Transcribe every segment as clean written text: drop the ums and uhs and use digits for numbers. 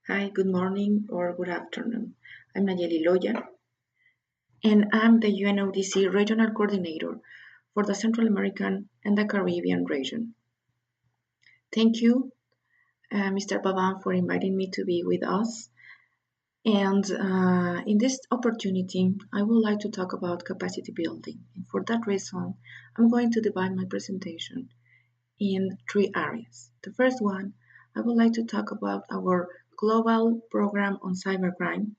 Hi, good morning or good afternoon. I'm Nayeli Loya, and I'm the UNODC Regional Coordinator for the Central American and the Caribbean region. Thank you, Mr. Pavan, for inviting me to be with us. And in this opportunity, I would like to talk about capacity building. And for that reason, I'm going to divide my presentation in three areas. The first one, I would like to talk about our global program on cybercrime.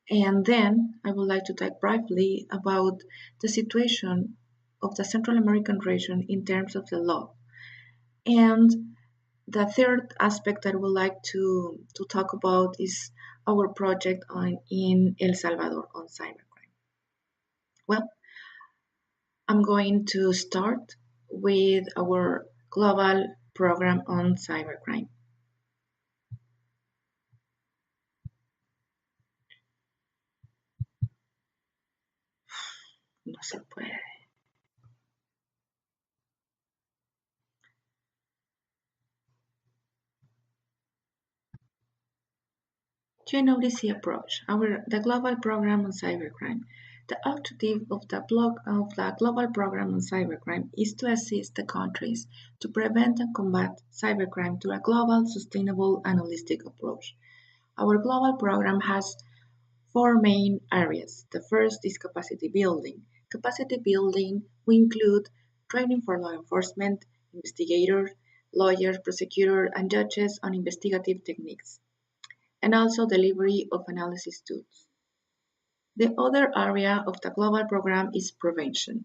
And then I would like to talk briefly about the situation of the Central American region in terms of the law. And the third aspect that I would like to talk about is our project in El Salvador on cybercrime. Well, I'm going to start with our global program on cybercrime. No se puede. GNODC approach, the global program on cybercrime. The objective of the global program on cybercrime is to assist the countries to prevent and combat cybercrime through a global, sustainable, and holistic approach. Our global program has four main areas. The first is capacity building. Capacity building will include training for law enforcement, investigators, lawyers, prosecutors, and judges on investigative techniques, and also delivery of analysis tools. The other area of the global program is prevention.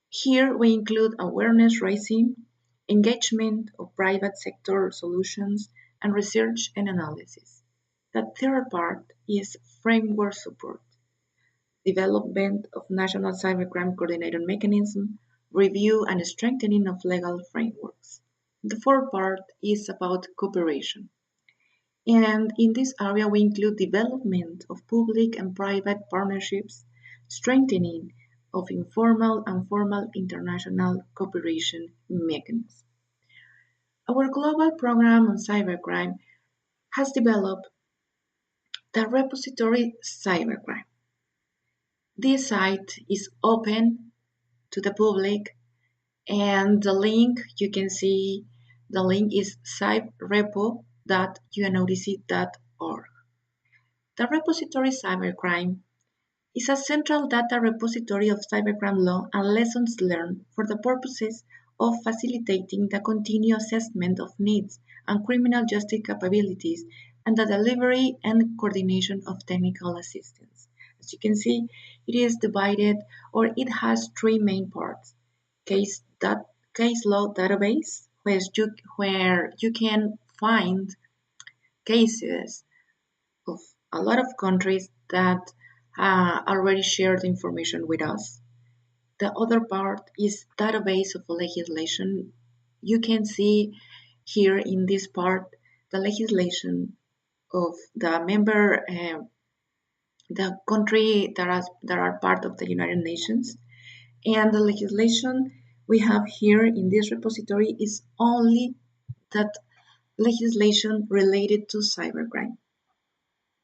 Here we include awareness raising, engagement of private sector solutions, and research and analysis. The third part is framework support, development of national cybercrime coordinated mechanism, review and strengthening of legal frameworks. The fourth part is about cooperation. And in this area, we include development of public and private partnerships, strengthening of informal and formal international cooperation mechanisms. Our global program on cybercrime has developed the repository Cybercrime. This site is open to the public, and the link you can see the link is cyberrepo.unodc.org. The repository Cybercrime is a central data repository of cybercrime law and lessons learned for the purposes of facilitating the continuous assessment of needs and criminal justice capabilities and the delivery and coordination of technical assistance. As you can see, it is divided or it has three main parts. Case law database, where you can find cases of a lot of countries that already shared information with us. The other part is database of legislation. You can see here in this part the legislation of the member, the country that are part of the United Nations, and the legislation we have here in this repository is only that legislation related to cybercrime.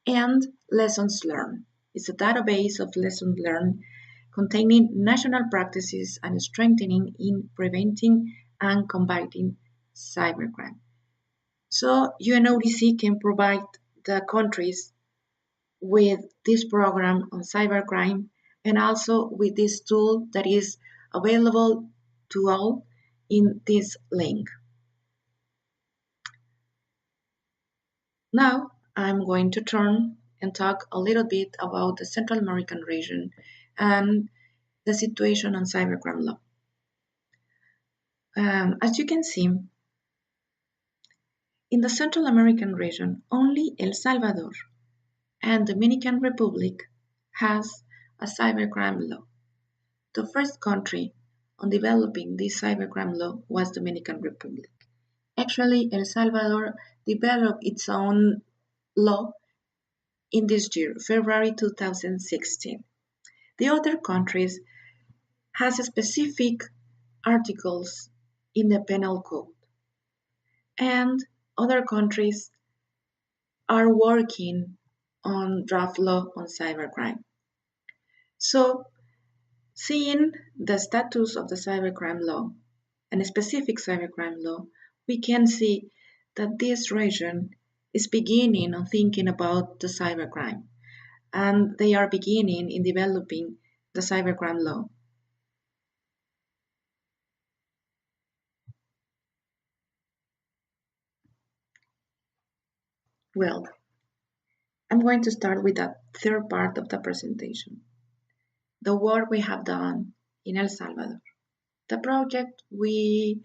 And lessons learned. It's a database of lessons learned containing national practices and strengthening in preventing and combating cybercrime. So UNODC can provide the countries with this program on cybercrime and also with this tool that is available to all in this link. Now I'm going to turn and talk a little bit about the Central American region and the situation on cybercrime law. As you can see, in the Central American region, only El Salvador and Dominican Republic has a cybercrime law. The first country on developing this cybercrime law was Dominican Republic. Actually, El Salvador developed its own law in this year, February 2016. The other countries has specific articles in the penal code, and other countries are working on draft law on cybercrime. So, seeing the status of the cybercrime law and a specific cybercrime law, we can see that this region is beginning on thinking about the cybercrime, and they are beginning in developing the cybercrime law. Well, I'm going to start with the third part of the presentation, the work we have done in El Salvador. The project we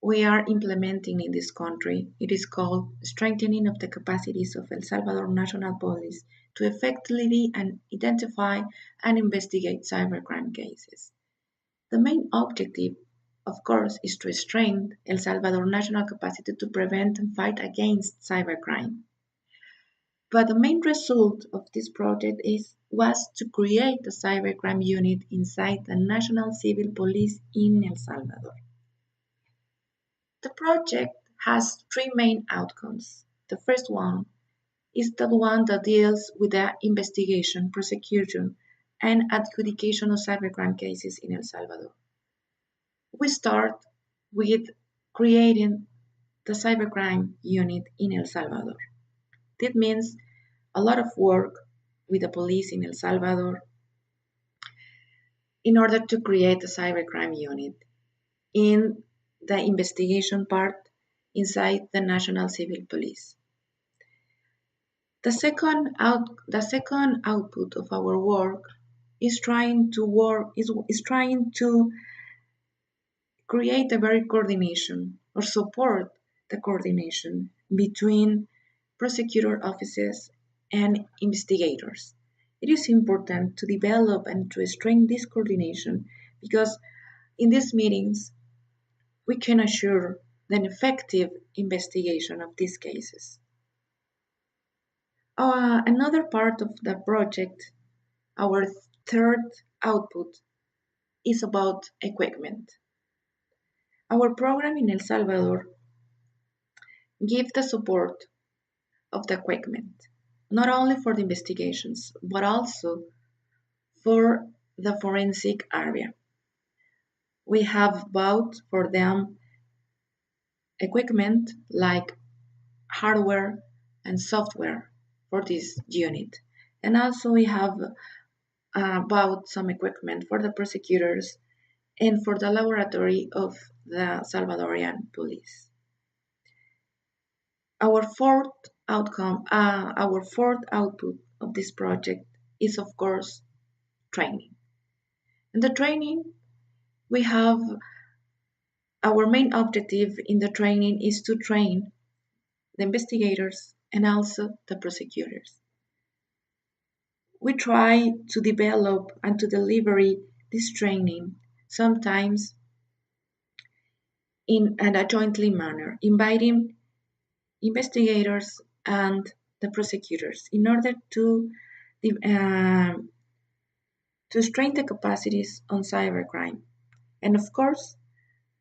are implementing in this country, it is called Strengthening of the Capacities of El Salvador National Police to Effectively Identify and Investigate Cybercrime Cases. The main objective, of course, is to strengthen El Salvador national capacity to prevent and fight against cybercrime. But the main result of this project was to create a cybercrime unit inside the National Civil Police in El Salvador. The project has three main outcomes. The first one is the one that deals with the investigation, prosecution, and adjudication of cybercrime cases in El Salvador. We start with creating the cybercrime unit in El Salvador. That means a lot of work with the police in El Salvador in order to create a cybercrime unit in the investigation part inside the National Civil Police. The second output of our work is trying to create a very coordination or support the coordination between prosecutor offices and investigators. It is important to develop and to strengthen this coordination because in these meetings we can assure an effective investigation of these cases. Another part of the project, our third output, is about equipment. Our program in El Salvador gives the support of the equipment, not only for the investigations, but also for the forensic area. We have bought for them equipment like hardware and software for this unit. And also we have bought some equipment for the prosecutors and for the laboratory of the Salvadorian police. Our fourth output of this project is, of course, training. In the training, we have our main objective in the training is to train the investigators and also the prosecutors. We try to develop and to deliver this training sometimes in a jointly manner, inviting investigators and the prosecutors in order to strengthen the capacities on cybercrime. And of course,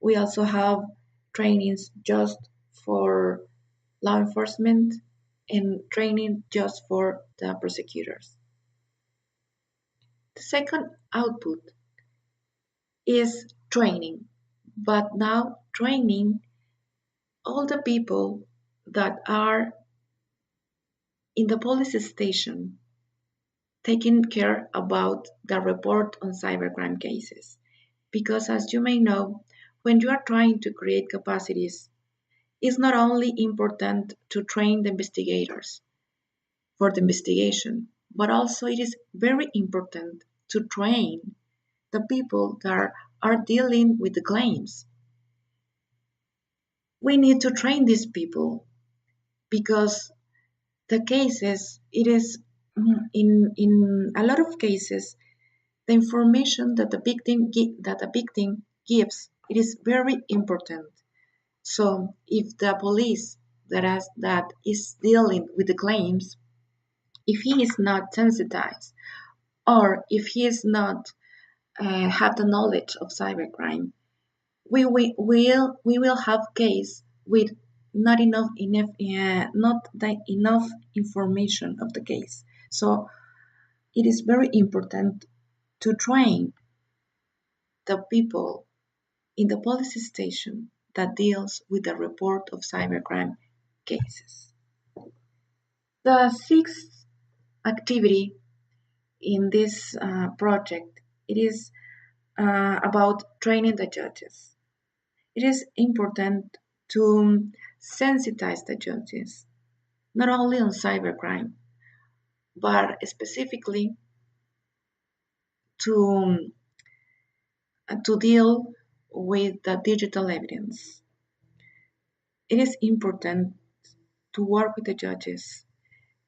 we also have trainings just for law enforcement and training just for the prosecutors. The second output is training, but now training all the people that are in the police station taking care about the report on cybercrime cases. Because as you may know, when you are trying to create capacities, it's not only important to train the investigators for the investigation, but also it is very important to train the people that are dealing with the claims. We need to train these people because the cases, it is in a lot of cases, the information that the victim gives, it is very important. So if the police that is dealing with the claims, if he is not sensitized or if he is not have the knowledge of cybercrime, we will have case with not enough information of the case. So it is very important to train the people in the police station that deals with the report of cybercrime cases. The sixth activity in this project, it is about training the judges. It is important to sensitize the judges, not only on cybercrime, but specifically to, to deal with the digital evidence. It is important to work with the judges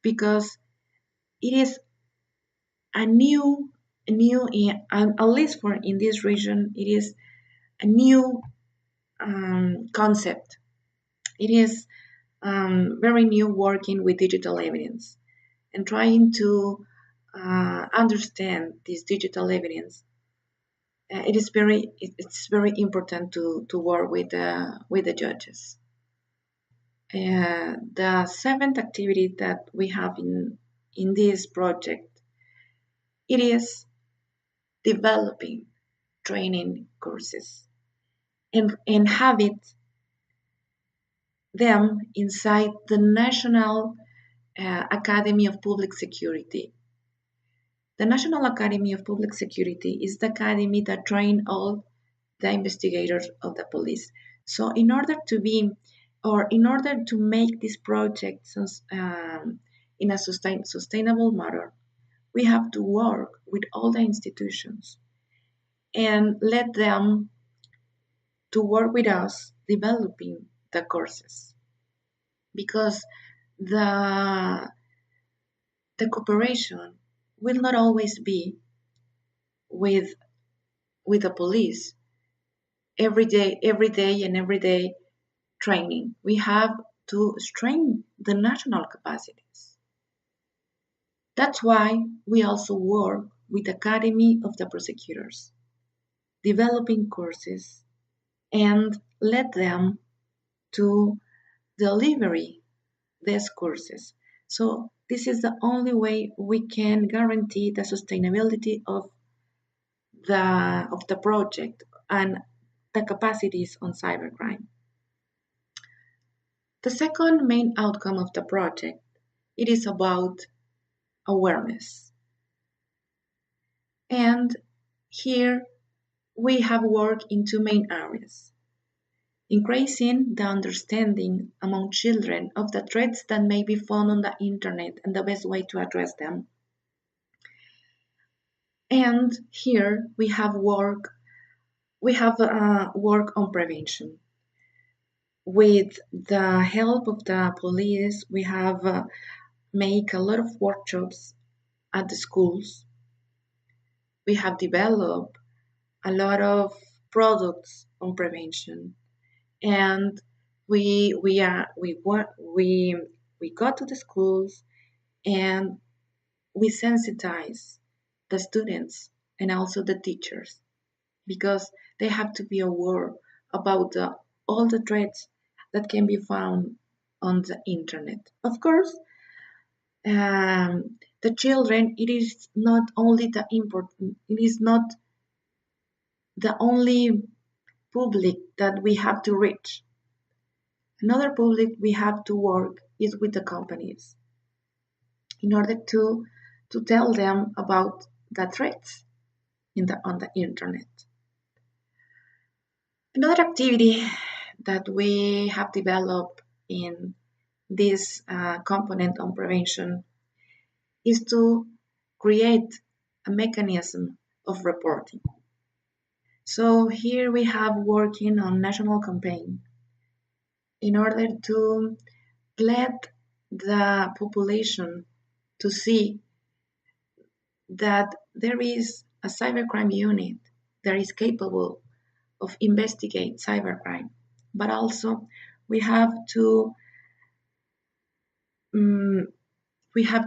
because it is a new at least for in this region, it is a new concept. It is very new working with digital evidence and trying to understand this digital evidence. It's very important to work with the judges. The seventh activity that we have in this project, it is developing training courses and have it them inside the National Academy of Public Security. The National Academy of Public Security is the academy that train all the investigators of the police. So in order to make this project in a sustainable manner, we have to work with all the institutions and let them to work with us developing the courses, because the cooperation will not always be with the police every day training. We have to strengthen the national capacities. That's why we also work with the Academy of the Prosecutors, developing courses and let them to deliver these courses. So this is the only way we can guarantee the sustainability of the project and the capacities on cybercrime. The second main outcome of the project, it is about awareness. And here we have worked in two main areas: increasing the understanding among children of the threats that may be found on the internet and the best way to address them. And here we have work on prevention. With the help of the police, we have made a lot of workshops at the schools. We have developed a lot of products on prevention, and we go to the schools and we sensitize the students and also the teachers, because they have to be aware about all the threats that can be found on the internet. Of course, the children, it is not only the important, it is not the only public that we have to reach. Another public we have to work is with the companies in order to tell them about the threats on the internet. Another activity that we have developed in this component on prevention is to create a mechanism of reporting. So here we have working on national campaign in order to let the population to see that there is a cybercrime unit that is capable of investigate cybercrime, but also we have to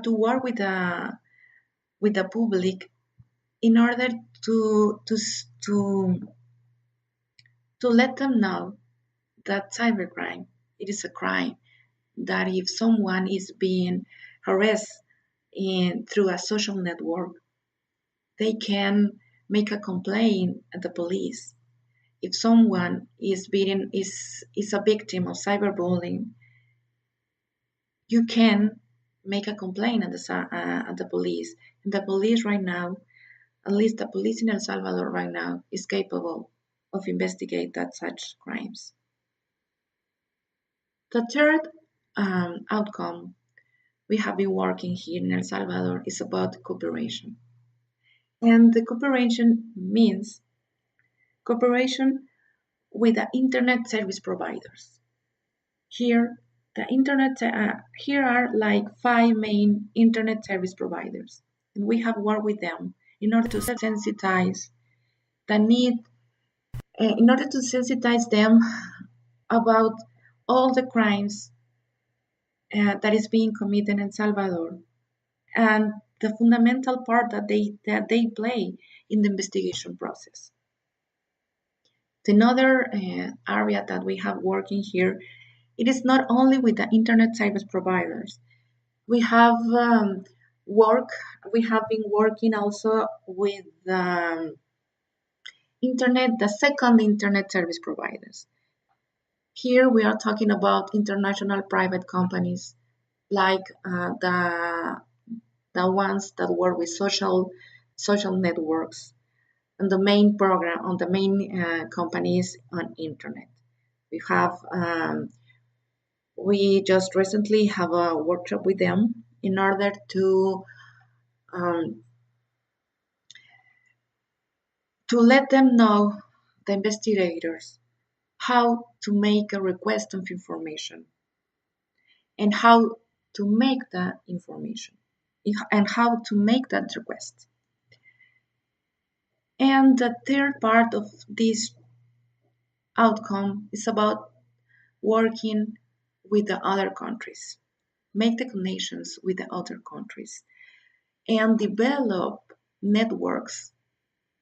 work with the public in order to let them know that cybercrime it is a crime. That if someone is being harassed through a social network, they can make a complaint at the police. If someone is a victim of cyberbullying, you can make a complaint at the police. And the police right now, at least the police in El Salvador right now, is capable of investigate that such crimes. The third outcome we have been working here in El Salvador is about cooperation. And the cooperation means cooperation with the internet service providers. Here, here are like 5 main internet service providers, and we have worked with them in order to sensitize the need, in order to sensitize them about all the crimes that is being committed in El Salvador and the fundamental part that they play in the investigation process. Another area that we have working here, it is not only with the internet service providers. We have work. We have been working also with the second internet service providers. Here we are talking about international private companies like the ones that work with social networks and the main program on the main companies on internet. We have we just recently have a workshop with them in order um, to let them know, the investigators, how to make a request of information and how to make that information and how to make that request. And the third part of this outcome is about working with the other countries, make the connections with the other countries, and develop networks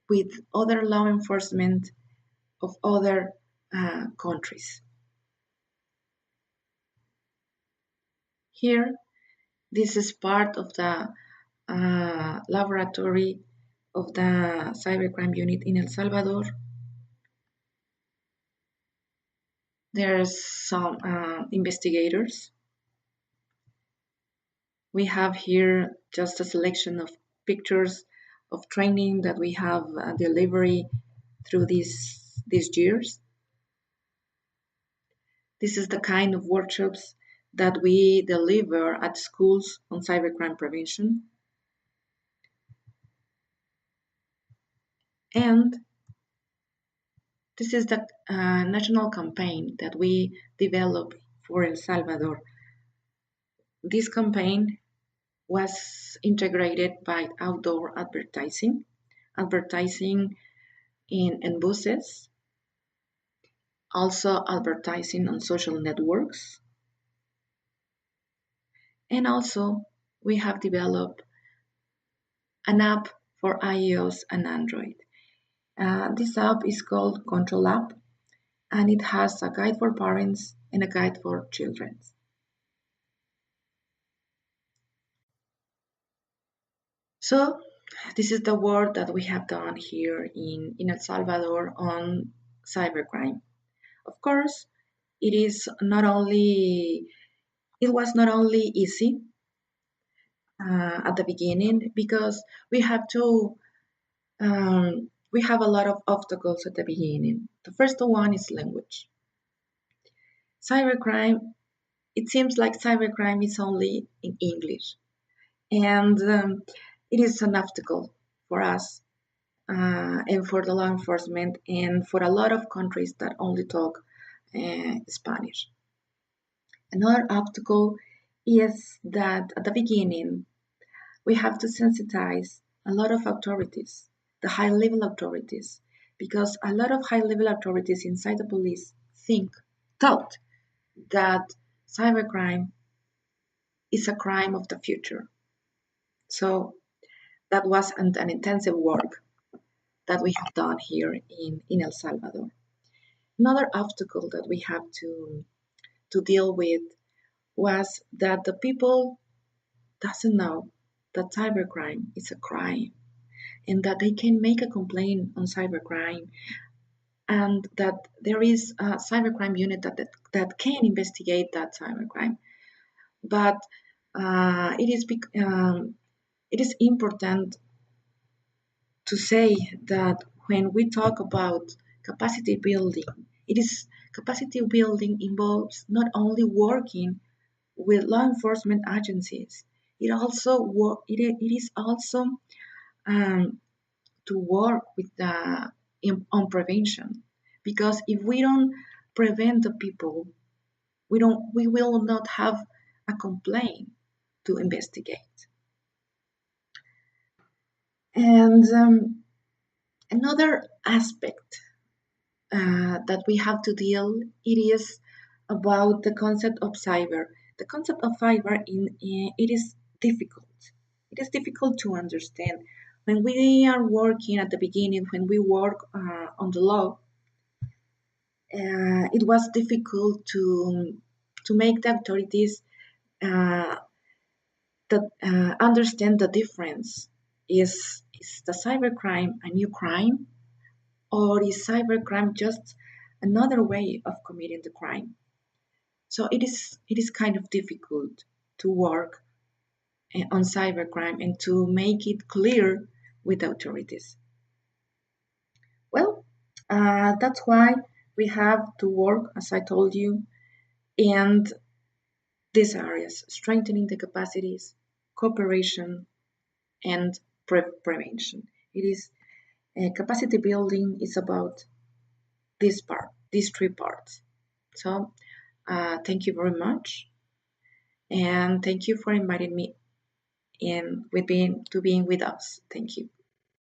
with other law enforcement of other countries. Here, this is part of the laboratory of the cybercrime unit in El Salvador. There's some investigators. We have here just a selection of pictures of training that we have delivery through these years. This is the kind of workshops that we deliver at schools on cybercrime prevention. And this is the national campaign that we developed for El Salvador. This campaign was integrated by outdoor advertising in buses, also advertising on social networks. And also, we have developed an app for iOS and Android. This app is called Control App, and it has a guide for parents and a guide for children. So, this is the work that we have done here in El Salvador on cybercrime. Of course, it was not only easy at the beginning because we have a lot of obstacles at the beginning. The first one is language. Cybercrime, it seems like cybercrime is only in English, and it is an obstacle for us and for the law enforcement and for a lot of countries that only talk Spanish. Another obstacle is that at the beginning, we have to sensitize a lot of authorities, the high-level authorities, because a lot of high-level authorities inside the police thought that cybercrime is a crime of the future. So that was an intensive work that we have done here in El Salvador. Another obstacle that we have to deal with was that the people doesn't know that cybercrime is a crime and that they can make a complaint on cybercrime and that there is a cybercrime unit that can investigate that cybercrime. But it is important to say that when we talk about capacity building, it is capacity building involves not only working with law enforcement agencies, it is also um, to work with on prevention, because if we don't prevent the people, we will not have a complaint to investigate. And another aspect that we have to deal, it is about the concept of cyber. The concept of cyber it is difficult. It is difficult to understand. When we are working at the beginning, when we work on the law, it was difficult to make the authorities uh, understand the difference. Is the cybercrime a new crime, or is cybercrime just another way of committing the crime? So it is kind of difficult to work on cybercrime and to make it clear with the authorities. Well, that's why we have to work, as I told you, in these areas, strengthening the capacities, cooperation, and prevention. It is capacity building is about these three parts. So thank you very much, and thank you for inviting me in with being with us. Thank you.